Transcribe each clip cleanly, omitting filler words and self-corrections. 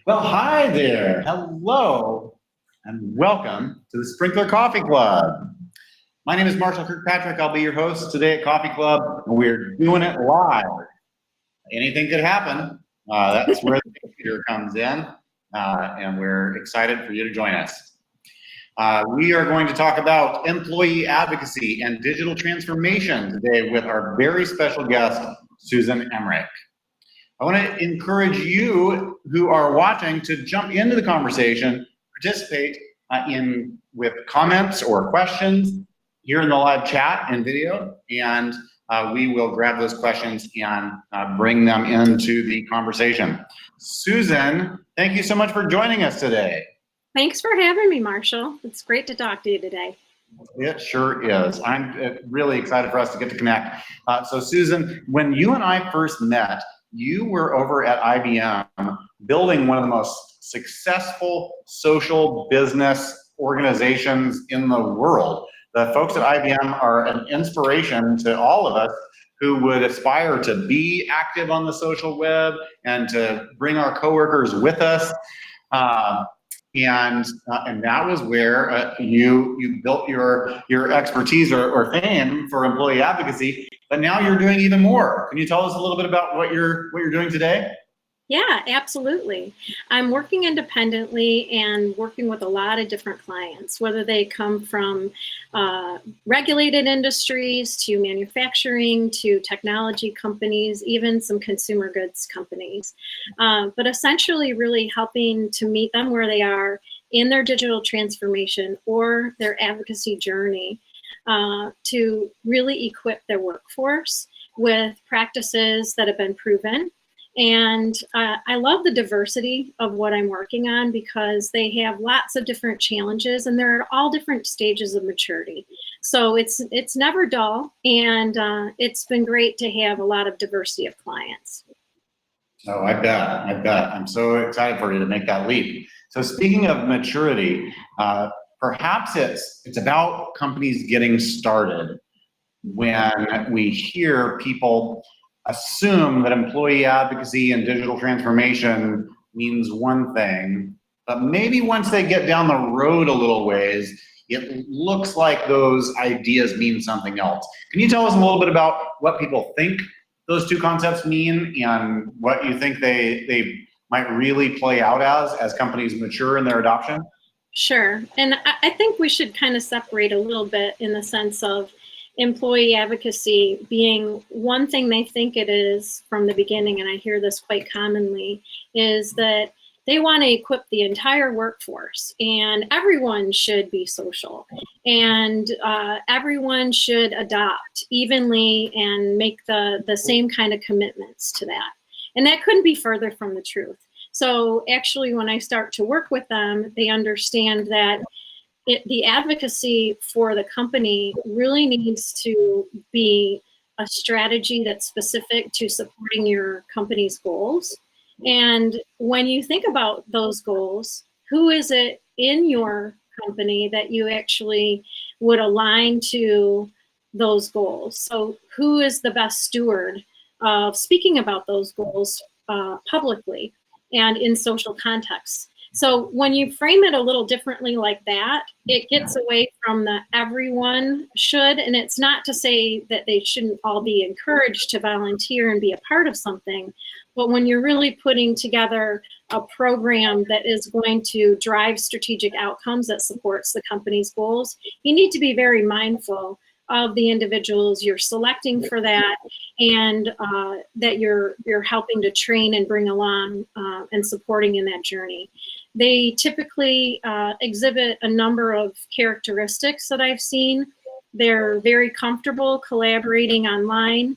Well, hi there. Hello, and welcome to the Sprinklr Coffee Club. My name is Marshall Kirkpatrick. I'll be your host today at Coffee Club. We're doing it live. Anything could happen. That's where the computer comes in, and we're excited for you to join us. We are going to talk about employee advocacy and digital transformation today with our very special guest, Susan Emerick. I want to encourage you who are watching to jump into the conversation, participate with comments or questions here in the live chat and video, and we will grab those questions and bring them into the conversation. Susan, thank you so much for joining us today. Thanks for having me, Marshall. It's great to talk to you today. It sure is. I'm really excited for us to get to connect. So Susan, when you and I first met, you were over at IBM building one of the most successful social business organizations in the world. The folks at IBM are an inspiration to all of us who would aspire to be active on the social web and to bring our coworkers with us. And that was where you built your expertise or fame for employee advocacy, but now you're doing even more. Can you tell us a little bit about what you're doing today? Yeah, absolutely. I'm working independently and working with a lot of different clients, whether they come from regulated industries to manufacturing to technology companies, even some consumer goods companies. But essentially really helping to meet them where they are in their digital transformation or their advocacy journey to really equip their workforce with practices that have been proven. And I love the diversity of what I'm working on because they have lots of different challenges and they're at all different stages of maturity. So it's never dull, and it's been great to have a lot of diversity of clients. Oh, I bet. I'm so excited for you to make that leap. So speaking of maturity, perhaps it's about companies getting started when we hear people assume that employee advocacy and digital transformation means one thing, but maybe once they get down the road a little ways, it looks like those ideas mean something else. Can you tell us a little bit about what people think those two concepts mean and what you think they might really play out as companies mature in their adoption? Sure. And I think we should kind of separate a little bit in the sense of employee advocacy being one thing they think it is from the beginning, and I hear this quite commonly, is that they want to equip the entire workforce and everyone should be social and everyone should adopt evenly and make the same kind of commitments to that. And that couldn't be further from the truth. So actually, when I start to work with them, they understand that the advocacy for the company really needs to be a strategy that's specific to supporting your company's goals. And when you think about those goals, who is it in your company that you actually would align to those goals? So who is the best steward of speaking about those goals publicly and in social contexts? So when you frame it a little differently like that, it gets away from the everyone should, and it's not to say that they shouldn't all be encouraged to volunteer and be a part of something, but when you're really putting together a program that is going to drive strategic outcomes that supports the company's goals, you need to be very mindful of the individuals you're selecting for that, and that you're helping to train and bring along and supporting in that journey. They typically exhibit a number of characteristics that I've seen. They're very comfortable collaborating online.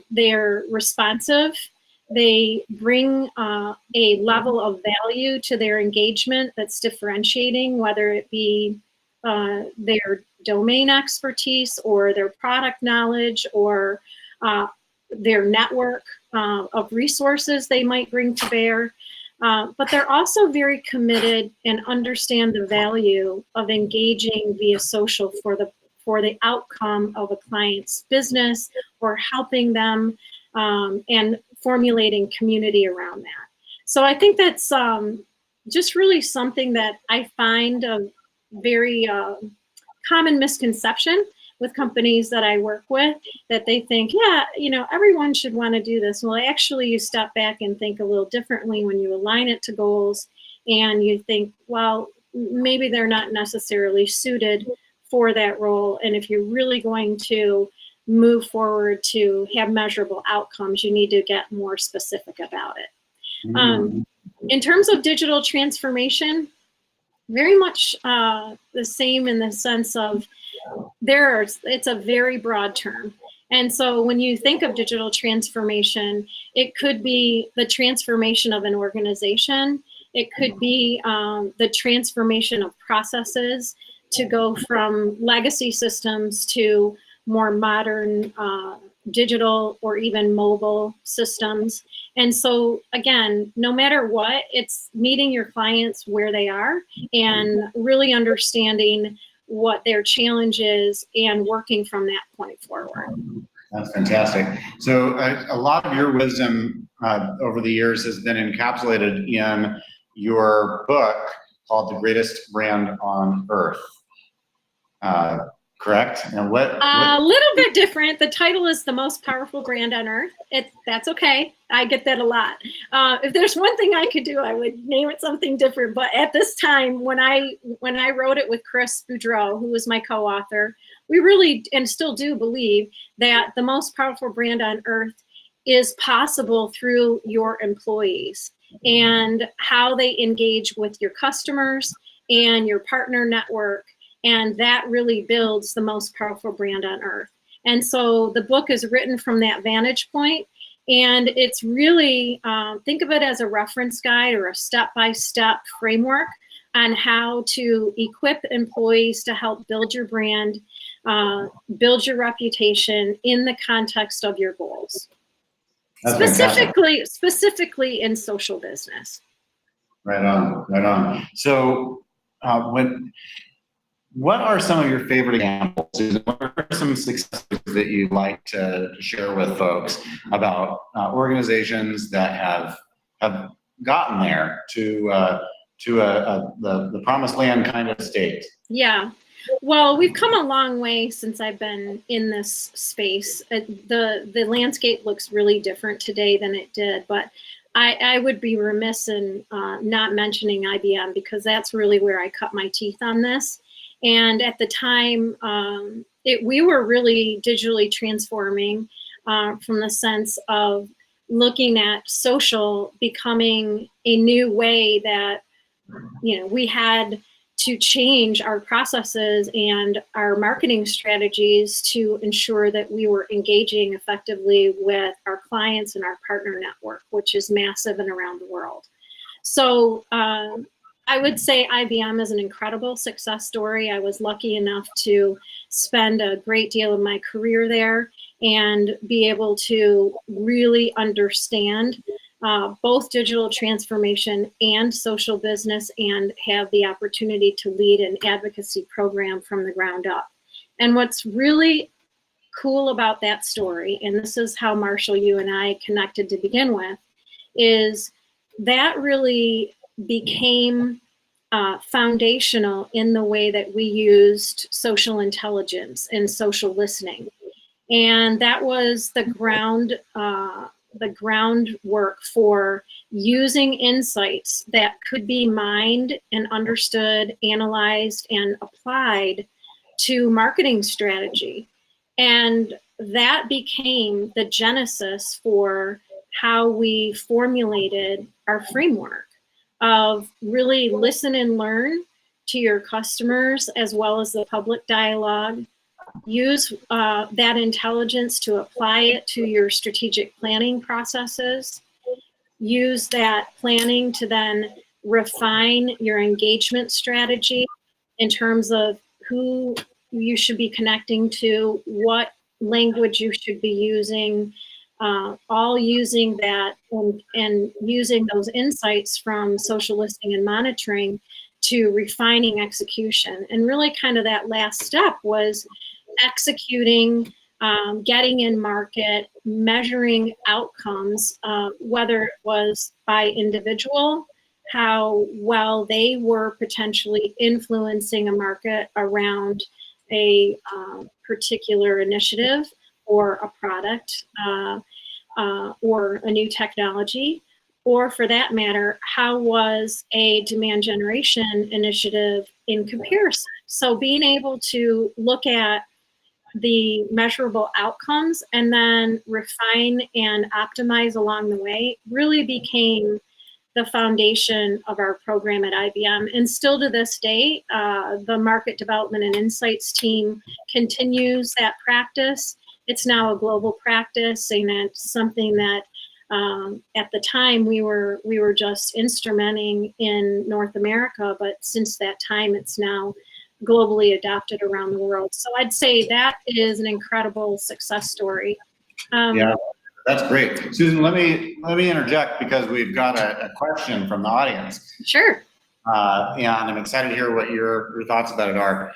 They're responsive. They bring a level of value to their engagement that's differentiating, whether it be their domain expertise or their product knowledge or their network of resources they might bring to bear. But they're also very committed and understand the value of engaging via social for the outcome of a client's business or helping them and formulating community around that. So I think that's just really something that I find a very common misconception with companies that I work with, that they think, yeah, everyone should want to do this. Well, actually, you step back and think a little differently when you align it to goals, and you think, well, maybe they're not necessarily suited for that role. And if you're really going to move forward to have measurable outcomes, you need to get more specific about it. In terms of digital transformation, very much the same in the sense of it's a very broad term. And so when you think of digital transformation, it could be the transformation of an organization. It could be the transformation of processes to go from legacy systems to more modern digital or even mobile systems. And so again, no matter what, it's meeting your clients where they are and really understanding what their challenge is and working from that point forward. That's fantastic. So a lot of your wisdom over the years has been encapsulated in your book called The Greatest Brand on Earth. Correct? And what? A little bit different. The title is The Most Powerful Brand on Earth. That's okay. I get that a lot. If there's one thing I could do, I would name it something different. But at this time, when I wrote it with Chris Boudreau, who was my co-author, we really and still do believe that the most powerful brand on earth is possible through your employees and how they engage with your customers and your partner network. And that really builds the most powerful brand on earth. And so the book is written from that vantage point. And it's really, think of it as a reference guide or a step-by-step framework on how to equip employees to help build your brand, build your reputation in the context of your goals. Specifically in social business. Right on, right on. So what are some of your favorite examples? What are some successes that you'd like to share with folks about organizations that have gotten there to the promised land kind of state? Yeah. Well, we've come a long way since I've been in this space. The landscape looks really different today than it did, but I would be remiss in not mentioning IBM, because that's really where I cut my teeth on this. And at the time, we were really digitally transforming from the sense of looking at social becoming a new way that, we had to change our processes and our marketing strategies to ensure that we were engaging effectively with our clients and our partner network, which is massive and around the world. So I would say IBM is an incredible success story. I was lucky enough to spend a great deal of my career there and be able to really understand both digital transformation and social business, and have the opportunity to lead an advocacy program from the ground up. And what's really cool about that story, and this is how Marshall, you and I connected to begin with, is that really became foundational in the way that we used social intelligence and social listening. And that was the groundwork for using insights that could be mined and understood, analyzed, and applied to marketing strategy. And that became the genesis for how we formulated our framework of really listen and learn to your customers as well as the public dialogue. Use that intelligence to apply it to your strategic planning processes. Use that planning to then refine your engagement strategy in terms of who you should be connecting to, what language you should be using, all using that and using those insights from social listening and monitoring to refining execution. And really kind of that last step was executing getting in market, measuring outcomes, whether it was by individual, how well they were potentially influencing a market around a particular initiative or a product or a new technology, or for that matter, how was a demand generation initiative in comparison? So being able to look at the measurable outcomes and then refine and optimize along the way really became the foundation of our program at IBM. And still to this day, the market development and insights team continues that practice. It's now a global practice, and it's something that at the time we were just instrumenting in North America, but since that time it's now globally adopted around the world. So I'd say that is an incredible success story. Yeah, that's great. Susan, let me interject because we've got a question from the audience. Sure. And I'm excited to hear what your thoughts about it are.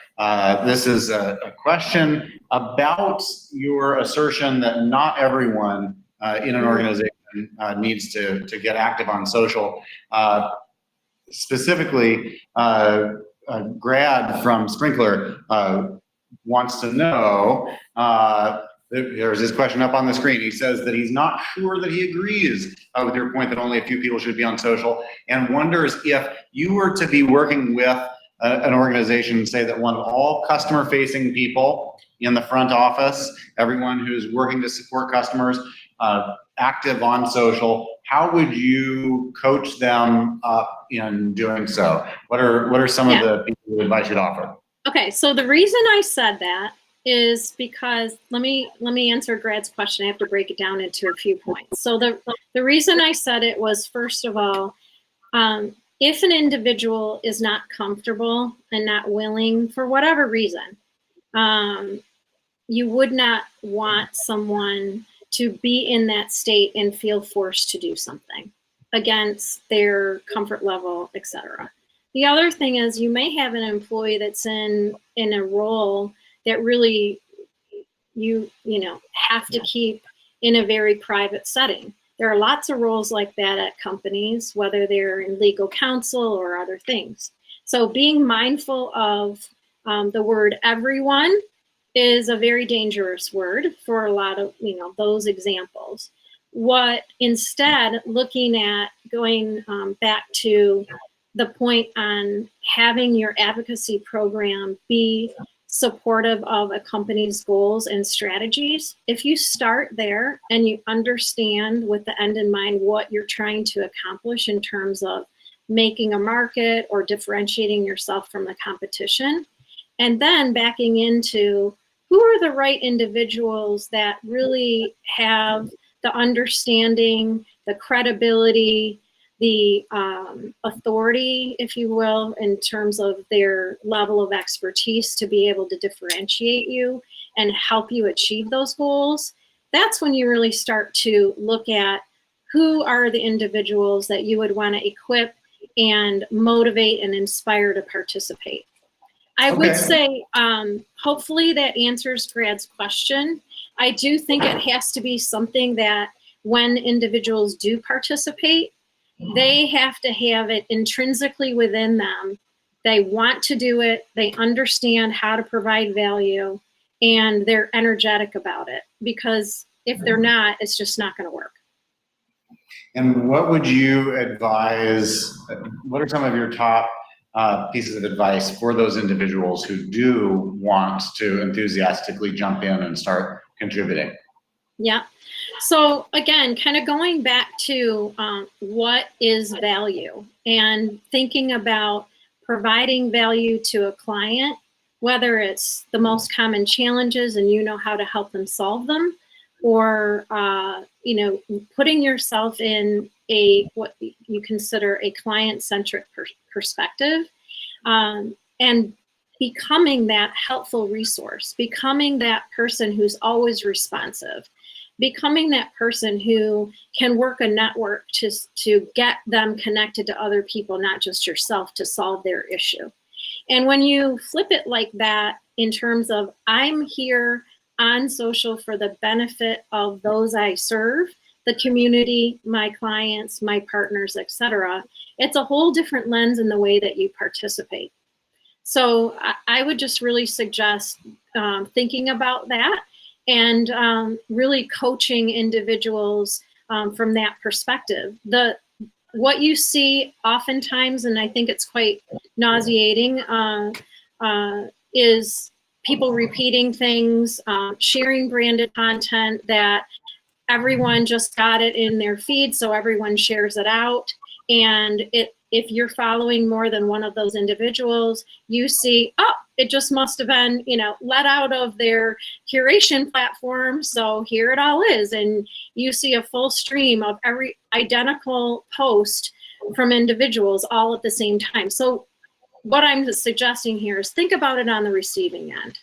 This is a question about your assertion that not everyone in an organization needs to get active on social. Specifically, Grad from Sprinklr wants to know, there's this question up on the screen. He says that he's not sure that he agrees with your point that only a few people should be on social, and wonders if you were to be working with an organization, say that wanted all customer-facing people in the front office, everyone who's working to support customers, active on social, how would you coach them up in doing so? What are some of the pieces of advice you'd offer? Okay, so the reason I said that is because let me answer Grad's question. I have to break it down into a few points. So the reason I said it was, first of all, if an individual is not comfortable and not willing for whatever reason, you would not want someone to be in that state and feel forced to do something against their comfort level, etc. The other thing is you may have an employee that's in a role that really you have to keep in a very private setting. There are lots of roles like that at companies, whether they're in legal counsel or other things. So being mindful of the word everyone is a very dangerous word for a lot of those examples. What instead, looking at going back to the point on having your advocacy program be supportive of a company's goals and strategies, if you start there and you understand with the end in mind what you're trying to accomplish in terms of making a market or differentiating yourself from the competition, and then backing into who are the right individuals that really have the understanding, the credibility, the authority, if you will, in terms of their level of expertise to be able to differentiate you and help you achieve those goals. That's when you really start to look at who are the individuals that you would want to equip and motivate and inspire to participate. I would say, hopefully that answers Grad's question. I do think it has to be something that when individuals do participate, they have to have it intrinsically within them. They want to do it, they understand how to provide value, and they're energetic about it. Because if they're not, it's just not going to work. And what would you advise, what are some of your top pieces of advice for those individuals who do want to enthusiastically jump in and start contributing? Yeah. So again, kind of going back to what is value and thinking about providing value to a client, whether it's the most common challenges and you know how to help them solve them, or putting yourself in what you consider a client-centric perspective, and becoming that helpful resource, becoming that person who's always responsive, becoming that person who can work a network to get them connected to other people, not just yourself, to solve their issue. And when you flip it like that, in terms of I'm here on social for the benefit of those I serve, the community, my clients, my partners, etc., it's a whole different lens in the way that you participate. So I would just really suggest thinking about that and really coaching individuals from that perspective. What you see oftentimes, and I think it's quite nauseating, is people repeating things, sharing branded content that everyone just got it in their feed, so everyone shares it out. And if you're following more than one of those individuals, you see, oh, it just must have been, let out of their curation platform, so here it all is. And you see a full stream of every identical post from individuals all at the same time. So what I'm suggesting here is think about it on the receiving end.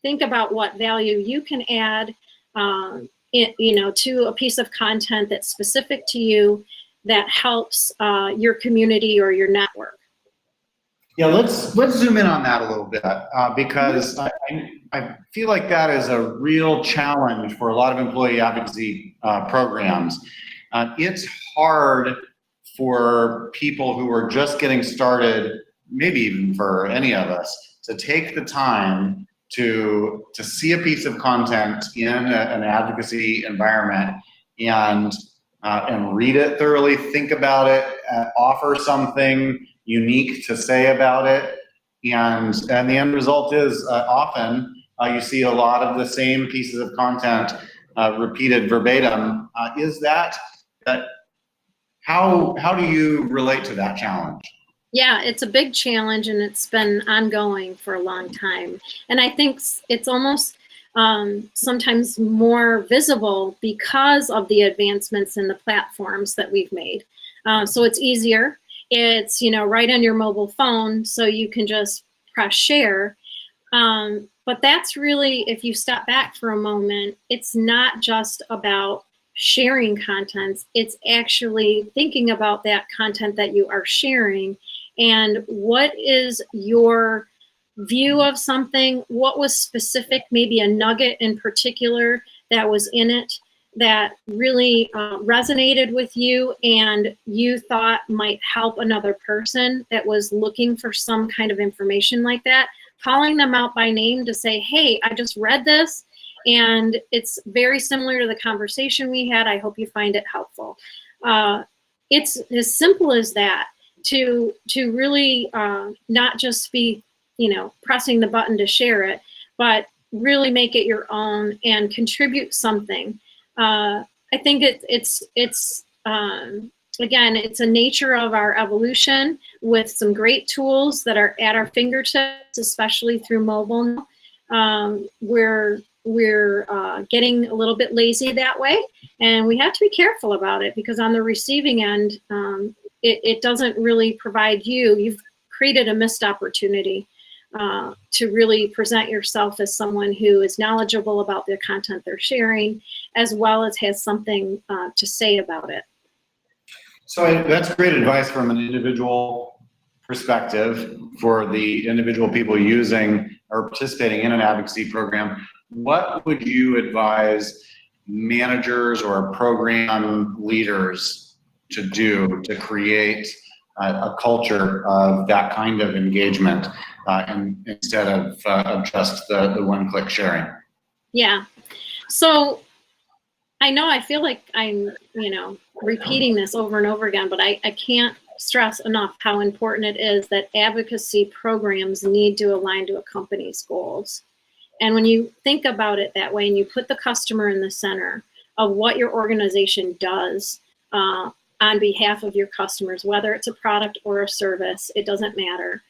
Think about what value you can add to a piece of content that's specific to you, that helps your community or your network. Yeah, let's zoom in on that a little bit because I feel like that is a real challenge for a lot of employee advocacy programs. It's hard for people who are just getting started, maybe even for any of us, to take the time to see a piece of content in an advocacy environment and read it thoroughly, think about it, offer something unique to say about it, and the end result is often you see a lot of the same pieces of content repeated verbatim. How do you relate to that challenge? Yeah, it's a big challenge, and it's been ongoing for a long time. And I think it's almost sometimes more visible because of the advancements in the platforms that we've made. So it's easier. It's, right on your mobile phone, so you can just press share. But that's really, if you step back for a moment, it's not just about sharing content. It's actually thinking about that content that you are sharing and what is your view of something, what was specific, maybe a nugget in particular that was in it that really resonated with you and you thought might help another person that was looking for some kind of information like that, calling them out by name to say, hey, I just read this and it's very similar to the conversation we had. I hope you find it helpful. It's as simple as that, to really not just be pressing the button to share it, but really make it your own and contribute something. I think it's again, it's a nature of our evolution with some great tools that are at our fingertips, especially through mobile. We're getting a little bit lazy that way, and we have to be careful about it because on the receiving end, it doesn't really provide you've created a missed opportunity to really present yourself as someone who is knowledgeable about the content they're sharing, as well as has something to say about it. So that's great advice from an individual perspective for the individual people using or participating in an advocacy program. What would you advise managers or program leaders to do to create a culture of that kind of engagement instead of just the one-click sharing? Yeah. So I feel like I'm, repeating this over and over again, but I can't stress enough how important it is that advocacy programs need to align to a company's goals. And when you think about it that way and you put the customer in the center of what your organization does on behalf of your customers, whether it's a product or a service, it doesn't matter.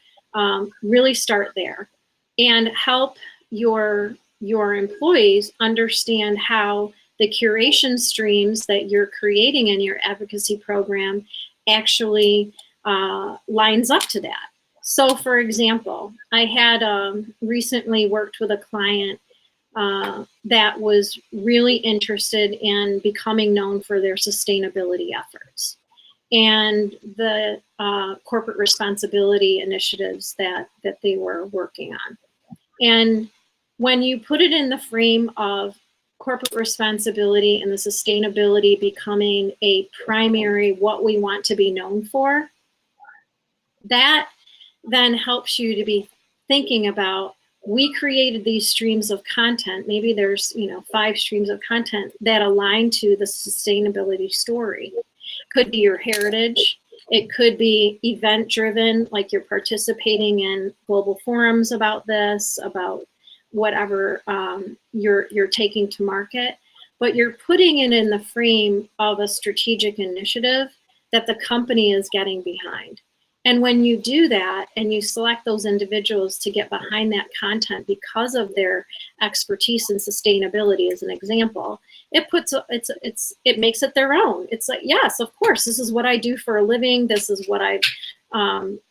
Really start there and help your employees understand how the curation streams that you're creating in your advocacy program actually lines up to that. So for example, I had recently worked with a client that was really interested in becoming known for their sustainability efforts and the corporate responsibility initiatives that they were working on. And when you put it in the frame of corporate responsibility and the sustainability becoming a primary what we want to be known for, that then helps you to be thinking about, we created these streams of content. Maybe there's 5 streams of content that align to the sustainability story. Could be your heritage. It could be event driven, like you're participating in global forums about this, about whatever you're taking to market. But you're putting it in the frame of a strategic initiative that the company is getting behind. And when you do that and you select those individuals to get behind that content because of their expertise in sustainability, as an example, it makes it their own. It's like, yes, of course, this is what I do for a living. This is what I've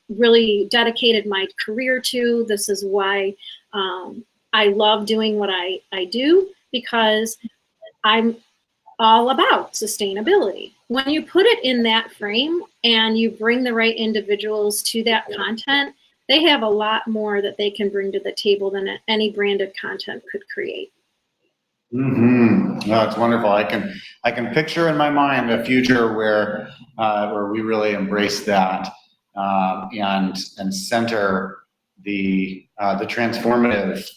really dedicated my career to. This is why I love doing what I do, because I'm all about sustainability. When you put it in that frame and you bring the right individuals to that content, they have a lot more that they can bring to the table than any branded content could create. Mm-hmm. No, it's wonderful. I can picture in my mind a future where we really embrace that and center the transformative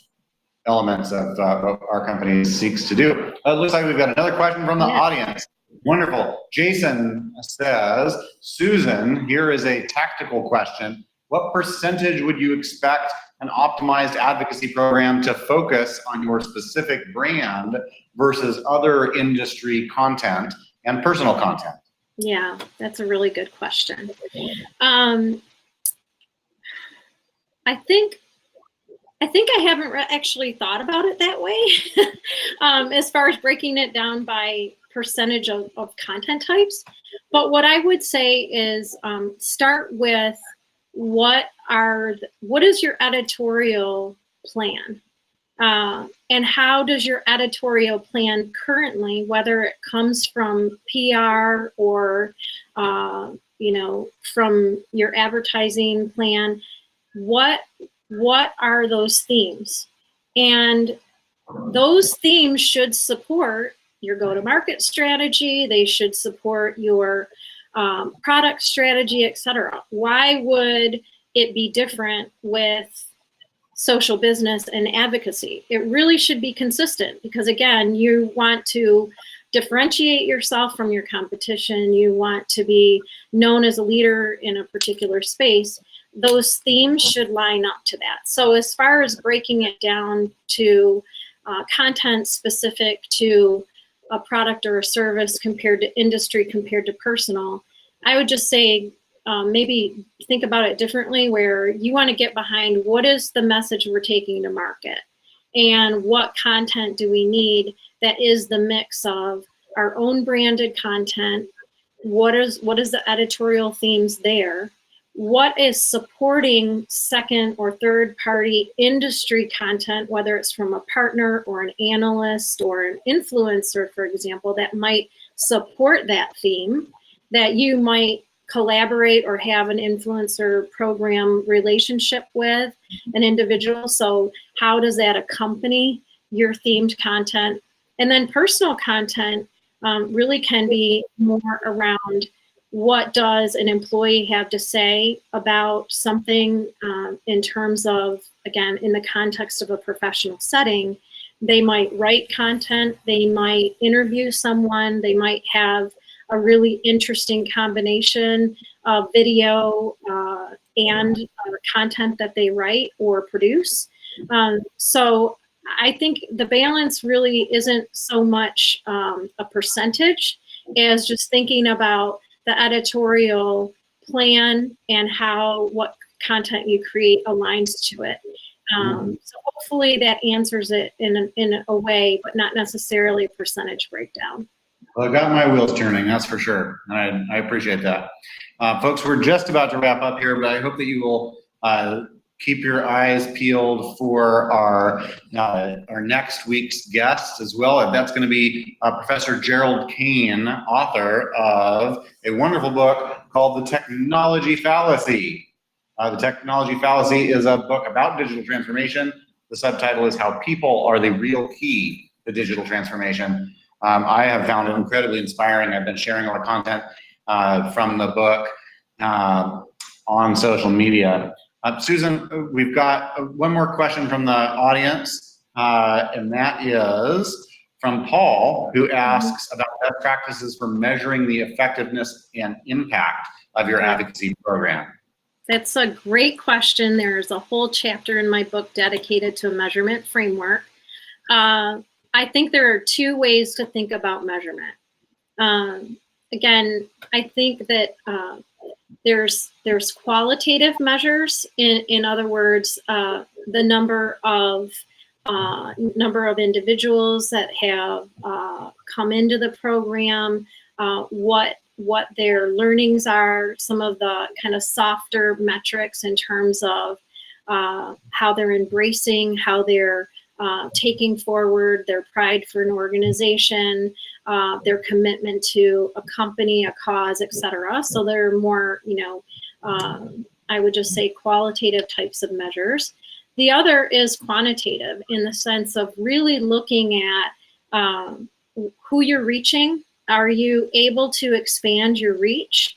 elements of what our company seeks to do. It looks like we've got another question from the audience. Wonderful. Jason says, Susan, here is a tactical question. What percentage would you expect an optimized advocacy program to focus on your specific brand versus other industry content and personal content? Yeah, that's a really good question. I think I haven't actually thought about it that way, as far as breaking it down by percentage of content types. But what I would say is start with what is your editorial plan? And how does your editorial plan currently, whether it comes from PR or from your advertising plan, what are those themes? And those themes should support your go-to-market strategy. They should support your product strategy, etc. Why would it be different with social business and advocacy? It really should be consistent, because again, you want to differentiate yourself from your competition. You want to be known as a leader in a particular space. Those themes should line up to that. So as far as breaking it down to content specific to a product or a service compared to industry, compared to personal, I would just say maybe think about it differently, where you want to get behind what is the message we're taking to market and what content do we need that is the mix of our own branded content, what is the editorial themes there, what is supporting second or third party industry content, whether it's from a partner or an analyst or an influencer, for example, that might support that theme, that you might collaborate or have an influencer program relationship with an individual. So how does that accompany your themed content? And then personal content really can be more around, what does an employee have to say about something in terms of, again, in the context of a professional setting. They might write content, they might interview someone, they might have a really interesting combination of video and content that they write or produce. So I think the balance really isn't so much a percentage as just thinking about the editorial plan and what content you create aligns to it. So hopefully that answers it in a way, but not necessarily a percentage breakdown. Well, it got my wheels turning, that's for sure. And I appreciate that. Folks, we're just about to wrap up here, but I hope that you will keep your eyes peeled for our next week's guest as well. And that's going to be Professor Gerald Kane, author of a wonderful book called The Technology Fallacy. The Technology Fallacy is a book about digital transformation The subtitle is How People Are the Real Key to Digital Transformation. I have found it incredibly inspiring. I've been sharing our content from the book on social media. Susan, we've got one more question from the audience, and that is from Paul, who asks about best practices for measuring the effectiveness and impact of your advocacy program. That's a great question. There's a whole chapter in my book dedicated to a measurement framework. I think there are two ways to think about measurement. Again, I think that there's qualitative measures. In other words, the number of individuals that have come into the program, what their learnings are, some of the kind of softer metrics in terms of how they're embracing, how they're taking forward their pride for an organization, their commitment to a company, a cause, etc. So they're more, I would just say qualitative types of measures. The other is quantitative in the sense of really looking at who you're reaching. Are you able to expand your reach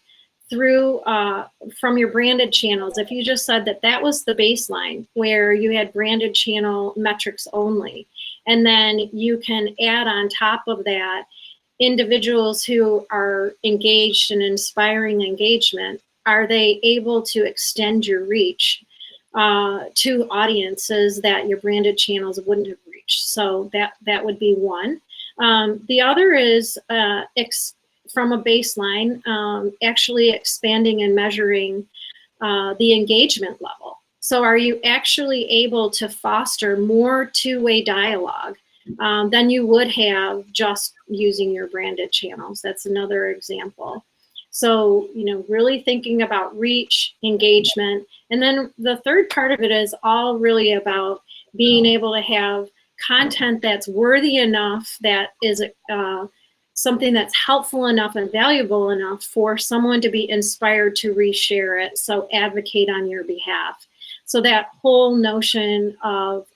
through from your branded channels? If you just said that was the baseline where you had branded channel metrics only, and then you can add on top of that individuals who are engaged in inspiring engagement, are they able to extend your reach to audiences that your branded channels wouldn't have reached? So that would be one. The other is from a baseline, actually expanding and measuring the engagement level. So are you actually able to foster more two-way dialogue than you would have just using your branded channels? That's another example. So, really thinking about reach, engagement, and then the third part of it is all really about being able to have content that's worthy enough, that is something that's helpful enough and valuable enough for someone to be inspired to reshare it, so advocate on your behalf. So that whole notion of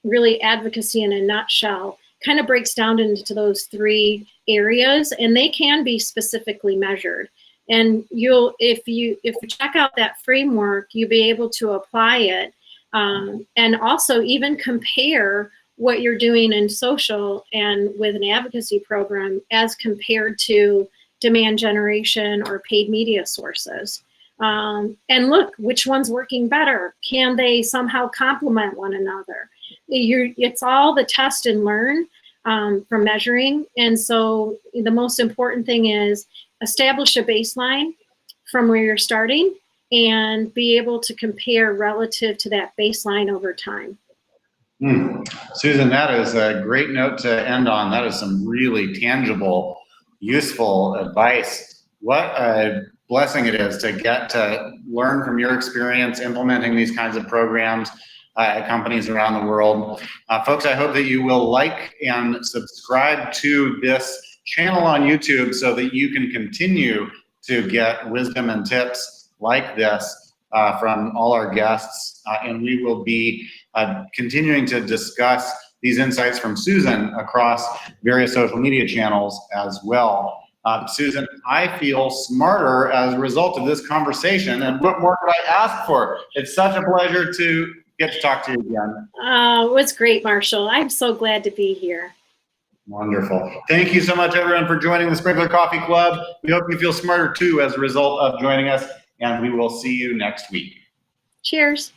really advocacy in a nutshell kind of breaks down into those three areas, and they can be specifically measured. And if you check out that framework, you'll be able to apply it, and also even compare what you're doing in social and with an advocacy program as compared to demand generation or paid media sources. And look, which one's working better? Can they somehow complement one another? It's all the test and learn from measuring. And so the most important thing is establish a baseline from where you're starting and be able to compare relative to that baseline over time. Susan, that is a great note to end on. That is some really tangible, useful advice. What a blessing it is to get to learn from your experience implementing these kinds of programs at companies around the world. Folks, I hope that you will like and subscribe to this channel on YouTube so that you can continue to get wisdom and tips like this from all our guests. And we will be continuing to discuss these insights from Susan across various social media channels as well. Susan, I feel smarter as a result of this conversation, and what more could I ask for? It's such a pleasure to get to talk to you again. It was great, Marshall. I'm so glad to be here. Wonderful. Thank you so much, everyone, for joining the Sprinklr Coffee Club. We hope you feel smarter, too, as a result of joining us, and we will see you next week. Cheers.